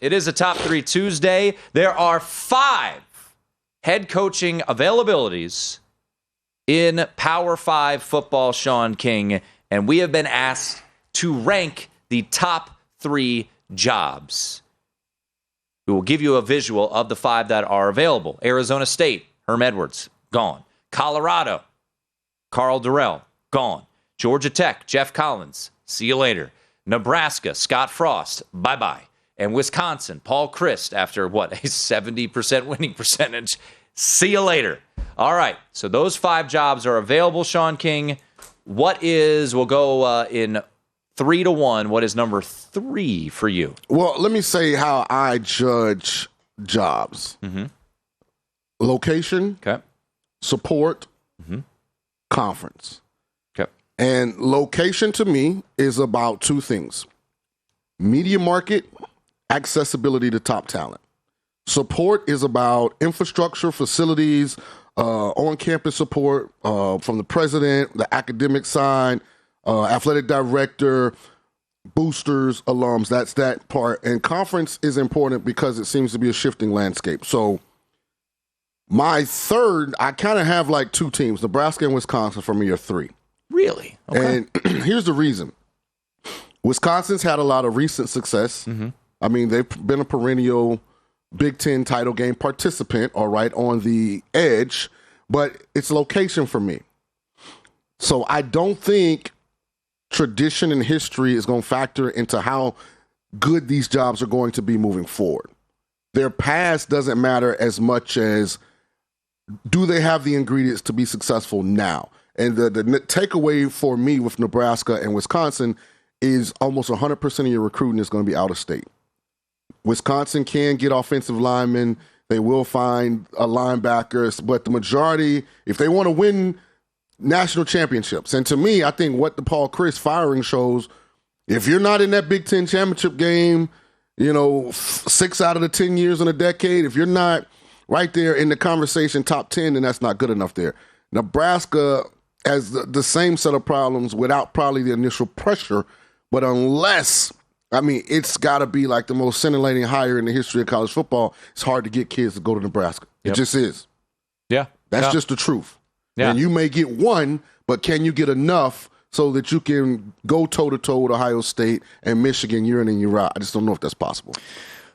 It is a Top 3 Tuesday. There are 5 head coaching availabilities in Power 5 football, Shaun King, and we have been asked to rank the top 3 jobs. We will give you a visual of the 5 that are available. Arizona State, Herm Edwards, gone. Colorado, Carl Durrell, gone. Georgia Tech, Jeff Collins, see you later. Nebraska, Scott Frost, bye-bye. And Wisconsin, Paul Chryst, after a 70% winning percentage, see you later. All right, so those 5 jobs are available, Shaun King. We'll go in 3 to 1. What is number 3 for you? Well, let me say how I judge jobs. Mm-hmm. Location, Okay. support, Mm-hmm. conference. Okay. And location to me is about 2 things. Media market, accessibility to top talent. Support is about infrastructure, facilities, on-campus support from the president, the academic side, athletic director, boosters, alums. That's that part. And conference is important because it seems to be a shifting landscape. So my third, I kind of have like 2 teams. Nebraska and Wisconsin for me are 3. Really? Okay. And here's the reason. Wisconsin's had a lot of recent success. Mm-hmm. I mean, they've been a perennial Big Ten title game participant, all right, on the edge, but it's location for me. So I don't think tradition and history is going to factor into how good these jobs are going to be moving forward. Their past doesn't matter as much as do they have the ingredients to be successful now? And the takeaway for me with Nebraska and Wisconsin is almost 100% of your recruiting is going to be out of state. Wisconsin can get offensive linemen. They will find linebackers, but the majority, if they want to win national championships, and to me, I think what the Paul Chryst firing shows, if you're not in that Big Ten championship game, 6 out of the 10 years in a decade, if you're not right there in the conversation top 10, then that's not good enough there. Nebraska has the same set of problems without probably the initial pressure, but it's got to be like the most scintillating hire in the history of college football. It's hard to get kids to go to Nebraska. It just is. Yeah. That's just the truth. Yeah. And you may get one, but can you get enough so that you can go toe-to-toe with Ohio State and Michigan year in and year out? I just don't know if that's possible.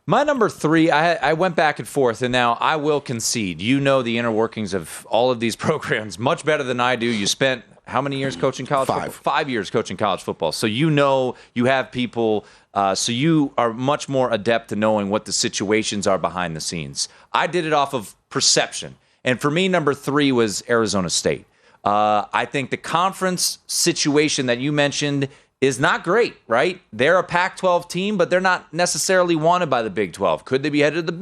My number 3, I went back and forth, and now I will concede. You know the inner workings of all of these programs much better than I do. You spent how many years coaching college football? 5 years coaching college football. So you know you have people, so you are much more adept to knowing what the situations are behind the scenes. I did it off of perception. And for me, number 3 was Arizona State. I think the conference situation that you mentioned is not great, right? They're a Pac-12 team, but they're not necessarily wanted by the Big 12. Could they be headed to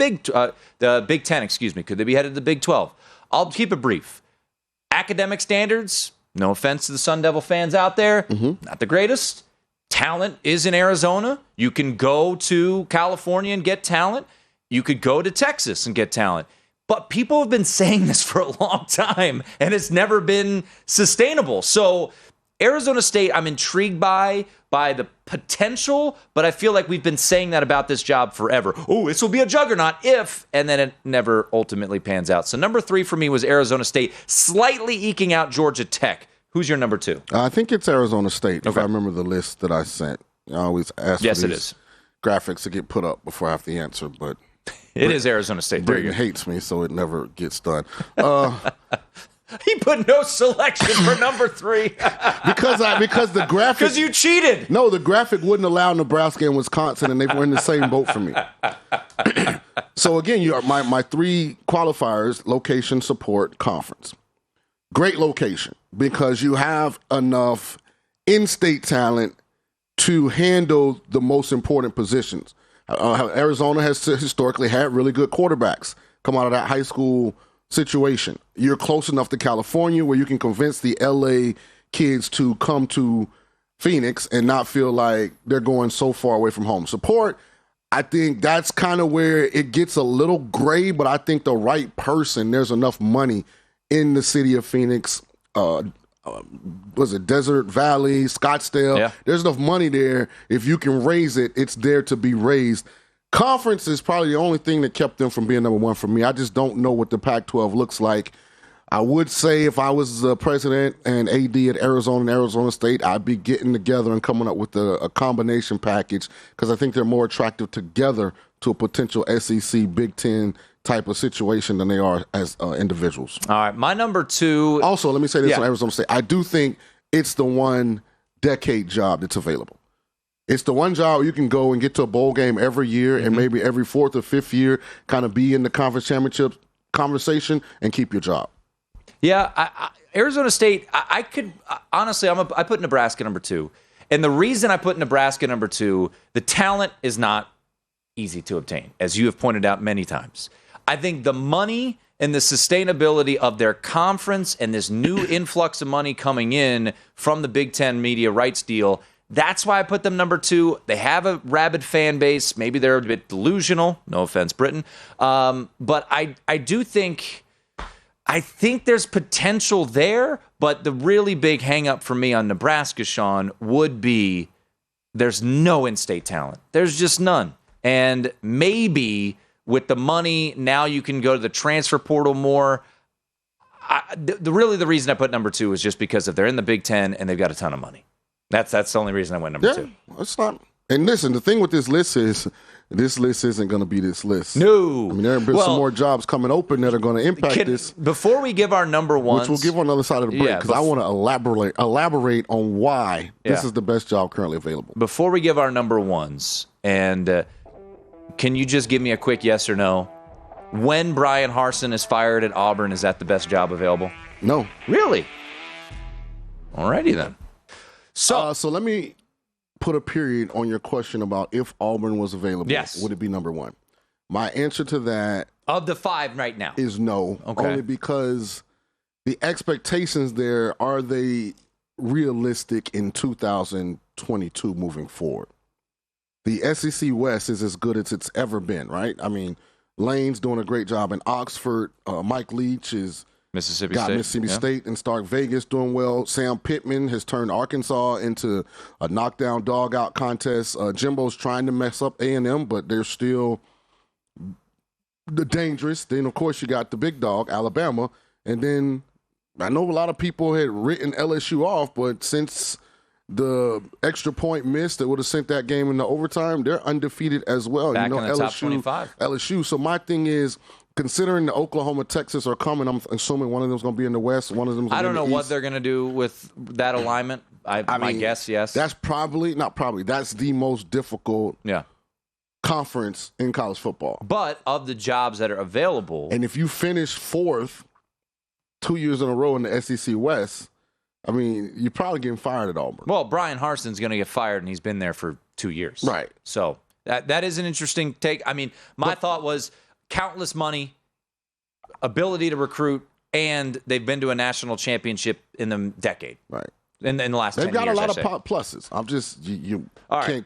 the Big 10, excuse me. Could they be headed to the Big 12? I'll keep it brief. Academic standards, no offense to the Sun Devil fans out there, not the greatest. Talent is in Arizona. You can go to California and get talent. You could go to Texas and get talent. But people have been saying this for a long time, and it's never been sustainable. So Arizona State, I'm intrigued by the potential, but I feel like we've been saying that about this job forever. Oh, this will be a juggernaut if, and then it never ultimately pans out. So number 3 for me was Arizona State, slightly eking out Georgia Tech. Who's your number 2? I think it's Arizona State, if I remember the list that I sent. I always ask for these graphics to get put up before I have to answer, but it is Arizona State. Britain hates me, so it never gets done. He put no selection for number 3 because the graphic. Because you cheated. No, the graphic wouldn't allow Nebraska and Wisconsin, and they were in the same boat for me. So again, my 3 qualifiers: location, support, conference. Great location because you have enough in-state talent to handle the most important positions. Arizona has historically had really good quarterbacks come out of that high school situation. You're close enough to California where you can convince the LA kids to come to Phoenix and not feel like they're going so far away from home. Support, I think that's kind of where it gets a little gray, but I think the right person, there's enough money in the city of Phoenix, was it Desert Valley, Scottsdale? Yeah. There's enough money there. If you can raise it, it's there to be raised. Conference is probably the only thing that kept them from being number one for me. I just don't know what the Pac-12 looks like. I would say if I was the president and AD at Arizona and Arizona State, I'd be getting together and coming up with a combination package because I think they're more attractive together to a potential SEC Big Ten type of situation than they are as individuals. All right, my number 2. Also, let me say this on Arizona State. I do think it's the one decade job that's available. It's the one job you can go and get to a bowl game every year and maybe every 4th or 5th year kind of be in the conference championship conversation and keep your job. Yeah, Arizona State, I could honestly, I put Nebraska number 2. And the reason I put Nebraska number 2, the talent is not easy to obtain, as you have pointed out many times. I think the money and the sustainability of their conference and this new influx of money coming in from the Big Ten media rights deal, that's why I put them number 2. They have a rabid fan base. Maybe they're a bit delusional. No offense, Britain. But I do think... I think there's potential there, but the really big hang-up for me on Nebraska, Shaun, would be there's no in-state talent. There's just none. And maybe with the money, now you can go to the transfer portal more. The reason I put number 2 is just because if they're in the Big Ten and they've got a ton of money. That's the only reason I went number 2. It's not. And listen, the thing with this list is this list isn't going to be this list. No. I mean, there have been some more jobs coming open that are going to impact this. Before we give our number 1s. Which we'll give on the other side of the break because I want to elaborate on why this is the best job currently available. Before we give our number 1s, and can you just give me a quick yes or no? When Brian Harsin is fired at Auburn, is that the best job available? No. Really? Alrighty then. So let me put a period on your question about if Auburn was available, would it be number 1? My answer to that of the 5 right now is no. Okay. Only because the expectations there, are they realistic in 2022 moving forward? The SEC West is as good as it's ever been, right? I mean, Lane's doing a great job in Oxford. Mike Leach is Mississippi State and Stark Vegas doing well. Sam Pittman has turned Arkansas into a knockdown dog-out contest. Jimbo's trying to mess up A&M, but they're still dangerous. Then, of course, you got the big dog, Alabama. And then I know a lot of people had written LSU off, but since the extra point missed that would have sent that game into overtime, they're undefeated as well. Back in the top 25. LSU. So my thing is, considering the Oklahoma, Texas are coming, I'm assuming one of them is going to be in the West, one of them is going to be in the East. I don't know what they're going to do with that alignment. My guess, yes. That's that's the most difficult conference in college football. But of the jobs that are available. And if you finish 4th 2 years in a row in the SEC West, I mean, you're probably getting fired at Auburn. Well, Brian Harsin's going to get fired, and he's been there for 2 years. Right. So that is an interesting take. I mean, my thought was countless money, ability to recruit, and they've been to a national championship in the decade. Right. In the last 10 years, they've got a lot of pluses. I'm just,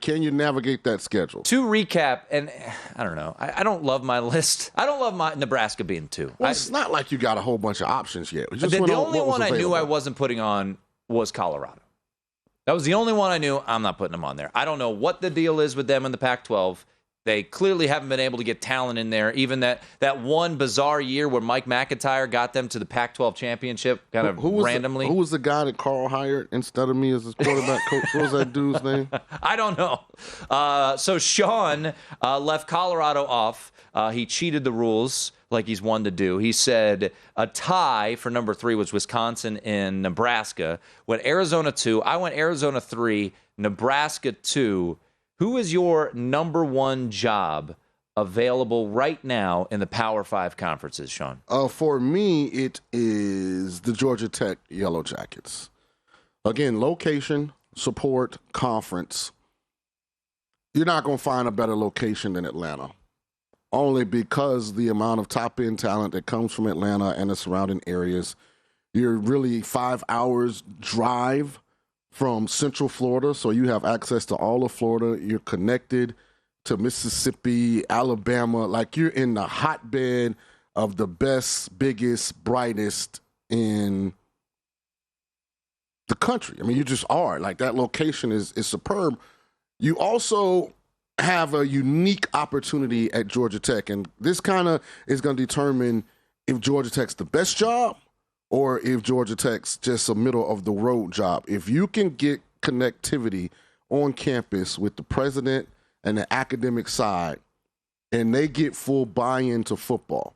can you navigate that schedule? To recap, and I don't know, I don't love my list. I don't love my Nebraska being 2. Well, it's not like you got a whole bunch of options yet. The only one I knew I wasn't putting on was Colorado. That was the only one I knew. I'm not putting them on there. I don't know what the deal is with them in the Pac-12. They clearly haven't been able to get talent in there. Even that one bizarre year where Mike McIntyre got them to the Pac-12 championship kind of randomly. Who was the guy that Carl hired instead of me as his quarterback coach? What was that dude's name? I don't know. So Shaun left Colorado off. He cheated the rules like he's one to do. He said a tie for number 3 was Wisconsin and Nebraska. Went Arizona 2. I went Arizona 3, Nebraska 2. Who is your number 1 job available right now in the Power 5 conferences, Shaun? For me, it is the Georgia Tech Yellow Jackets. Again, location, support, conference. You're not going to find a better location than Atlanta, only because the amount of top-end talent that comes from Atlanta and the surrounding areas. You're really 5 hours drive from Central Florida, so you have access to all of Florida. You're connected to Mississippi, Alabama. Like, you're in the hotbed of the best, biggest, brightest in the country. I mean, you just are. Like, that location is superb. You also have a unique opportunity at Georgia Tech, and this kind of is going to determine if Georgia Tech's the best job or if Georgia Tech's just a middle-of-the-road job. If you can get connectivity on campus with the president and the academic side, and they get full buy-in to football,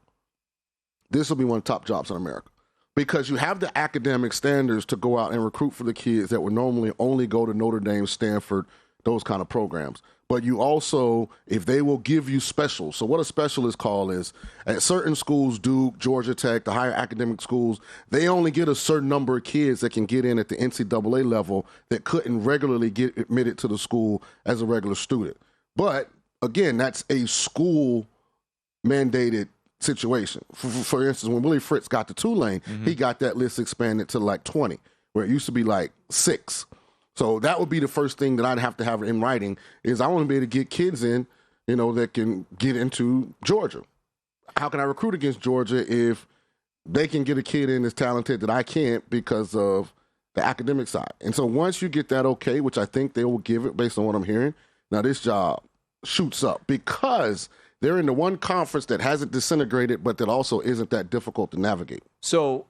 this will be one of the top jobs in America. Because you have the academic standards to go out and recruit for the kids that would normally only go to Notre Dame, Stanford, those kind of programs. But you also, if they will give you specials, so what a special is called is, at certain schools, Duke, Georgia Tech, the higher academic schools, they only get a certain number of kids that can get in at the NCAA level that couldn't regularly get admitted to the school as a regular student. But, again, that's a school-mandated situation. For instance, when Willie Fritz got to Tulane, he got that list expanded to like 20, where it used to be like 6. So that would be the first thing that I'd have to have in writing is I want to be able to get kids in, that can get into Georgia. How can I recruit against Georgia if they can get a kid in that's talented that I can't because of the academic side? And so once you get that okay, which I think they will give it based on what I'm hearing, now this job shoots up because they're in the one conference that hasn't disintegrated, but that also isn't that difficult to navigate. So,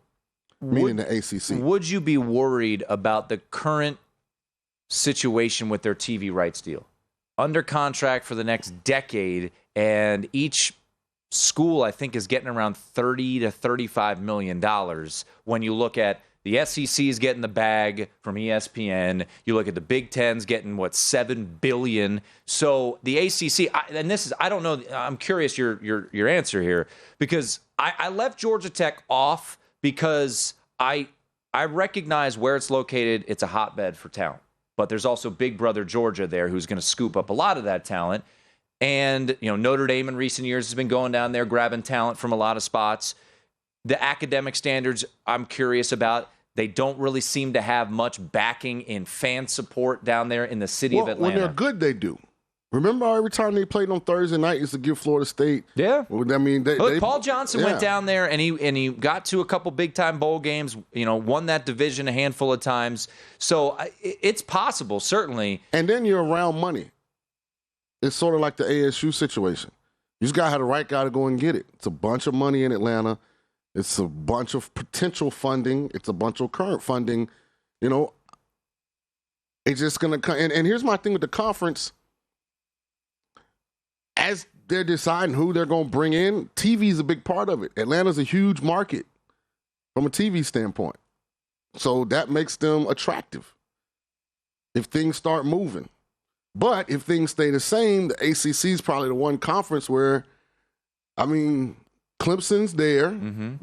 meaning the ACC. Would you be worried about the current situation with their TV rights deal? Under contract for the next decade, and each school, I think, is getting around $30 to $35 million. When you look at the SEC is getting the bag from ESPN. You look at the Big Ten's getting, $7 billion. So the ACC, I don't know, I'm curious your answer here, because I left Georgia Tech off because I recognize where it's located. It's a hotbed for talent. But there's also Big Brother Georgia there who's going to scoop up a lot of that talent. And, Notre Dame in recent years has been going down there, grabbing talent from a lot of spots. The academic standards, I'm curious about. They don't really seem to have much backing in fan support down there in the city of Atlanta. When they're good, they do. Remember every time they played on Thursday night, used to give Florida State. Yeah. I mean, Paul Johnson went down there and he got to a couple big time bowl games. Won that division a handful of times. So it's possible, certainly. And then you're around money. It's sort of like the ASU situation. You just got to have the right guy to go and get it. It's a bunch of money in Atlanta. It's a bunch of potential funding. It's a bunch of current funding. It's just going to come. And here's my thing with the conference. As they're deciding who they're going to bring in, TV is a big part of it. Atlanta's a huge market from a TV standpoint. So that makes them attractive if things start moving. But if things stay the same, the ACC is probably the one conference where, Clemson's there,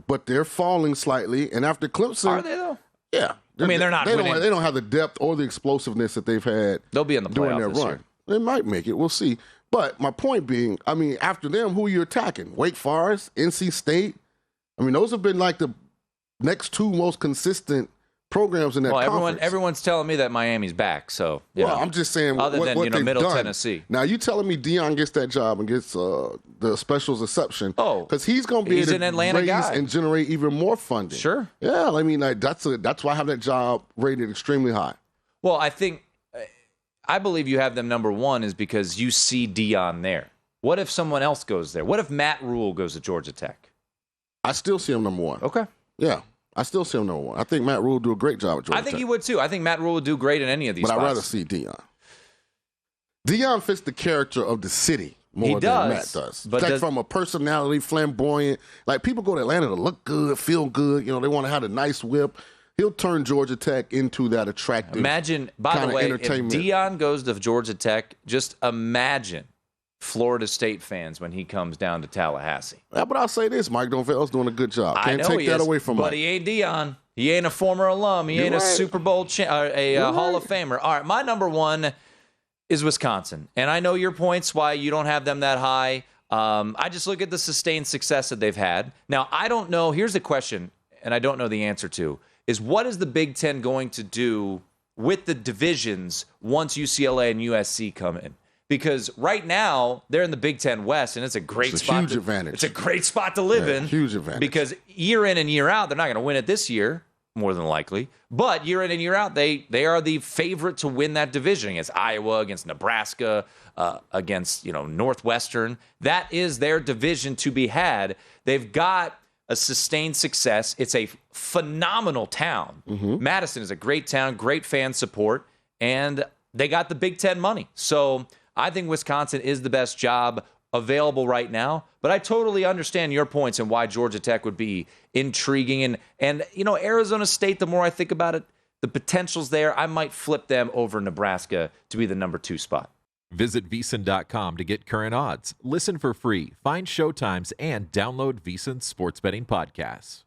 but they're falling slightly. And after Clemson... Are they, though? Yeah. They're not winning. They don't have the depth or the explosiveness that they've had. They'll be in the playoffs during their this run. year. They might make it. We'll see. But my point being, after them, who are you attacking? Wake Forest, NC State? Those have been like the next two most consistent programs in that conference. Everyone's telling me that Miami's back. So, I'm just saying other what than they've Middle done. Tennessee. Now, you telling me Deion gets that job and gets the specials exception? Oh, because he's going to be able to raise and generate even more funding. Sure. Yeah, that's why I have that job rated extremely high. Well, I believe you have them number one is because you see Deion there. What if someone else goes there? What if Matt Rule goes to Georgia Tech? I still see him number one. Okay. Yeah. I still see him number one. I think Matt Rule would do a great job at Georgia Tech. I think he would too. I think Matt Rule would do great in any of these spots. But I'd rather see Deion. Deion fits the character of the city more than Matt does. But from a personality, flamboyant. Like, people go to Atlanta to look good, feel good. They want to have a nice whip. He'll turn Georgia Tech into that attractive Imagine, by the way, if Deion goes to Georgia Tech, just imagine Florida State fans when he comes down to Tallahassee. Yeah, but I'll say this, Mike Donfeld's doing a good job. Can't take that away from him. But he ain't Deion. He ain't a former alum. He ain't a Super Bowl Hall of Famer. All right, my number one is Wisconsin. And I know your points why you don't have them that high. I just look at the sustained success that they've had. Now, I don't know. Here's the question, and I don't know the answer to, is what is the Big Ten going to do with the divisions once UCLA and USC come in? Because right now, they're in the Big Ten West, and it's a great spot. Huge advantage. It's a great spot to live in. Huge advantage. Because year in and year out, they're not going to win it this year. more than likely. But year in and year out, they are the favorite to win that division against Iowa, against Nebraska, against Northwestern. That is their division to be had. They've got a sustained success. It's a phenomenal town. Madison is a great town, great fan support, and they got the Big Ten money. So I think Wisconsin is the best job available right now, but I totally understand your points and why Georgia Tech would be intriguing. And Arizona State, the more I think about it, the potential's there. I might flip them over Nebraska to be the number 2 spot. Visit VSiN.com to get current odds, listen for free, find showtimes, and download VSiN sports betting podcasts.